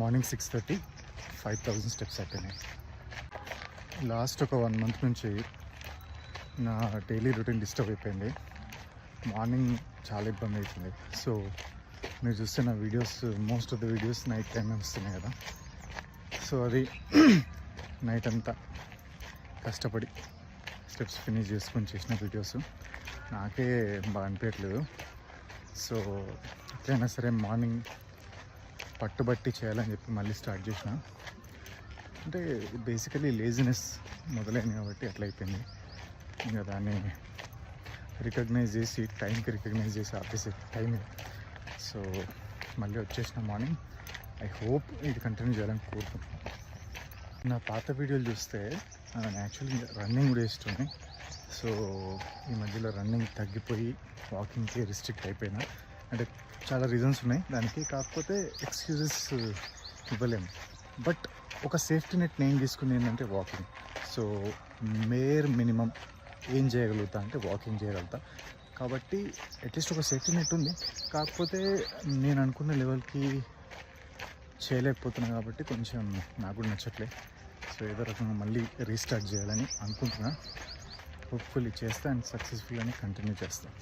Morning 6:30 5,000 steps అయిపోయినాయి. Last ఒక 1 month నుంచి నా డైలీ రొటీన్ డిస్టర్బ్ అయిపోయింది. మార్నింగ్ చాలా ఇబ్బంది అవుతుంది. సో మీరు చూస్తున్న videos, most of the videos night time వస్తున్నాయి కదా. సో అది నైట్ అంతా కష్టపడి స్టెప్స్ ఫినిష్ చేసుకొని చేసిన వీడియోస్ నాకే బాగా అనిపించట్లేదు. సో ఎట్లయినా సరే మార్నింగ్ పట్టుబట్టి చేయాలని చెప్పి మళ్ళీ స్టార్ట్ చేసిన. అంటే బేసికలీ లేజినెస్ మొదలైంది కాబట్టి అట్లా అయిపోయింది. ఇంకా దాన్ని రికగ్నైజ్ చేసి టైంకి రికగ్నైజ్ చేసి ఆపేసే టైం. సో మళ్ళీ వచ్చేసిన మార్నింగ్. ఐ హోప్ ఇది కంటిన్యూ చేయాలని కోరుకుంటున్నాను. నా పాత వీడియోలు చూస్తే యాక్చువల్లీ రన్నింగ్ కూడా ఇష్టమే. సో ఈ మధ్యలో రన్నింగ్ తగ్గిపోయి వాకింగ్కి రిస్ట్రిక్ట్ అయిపోయినా. అంటే చాలా రీజన్స్ ఉన్నాయి దానికి, కాకపోతే ఎక్స్క్యూజెస్ ఇవ్వలేము. బట్ ఒక సేఫ్టీ నెట్ నేను తీసుకుని ఏంటంటే వాకింగ్. సో మినిమం ఏం చేయగలుగుతా అంటే వాకింగ్ చేయగలుగుతా. కాబట్టి అట్లీస్ట్ ఒక సేఫ్టీ నెట్ ఉంది. కాకపోతే నేను అనుకున్న లెవెల్కి చేయలేకపోతున్నా కాబట్టి కొంచెం నాకు కూడా నచ్చట్లే. సో ఏదో రకంగా మళ్ళీ రీస్టార్ట్ చేయాలని అనుకుంటున్నా. హోప్ఫుల్లీ చేస్తా అండ్ సక్సెస్ఫుల్గానే కంటిన్యూ చేస్తాను.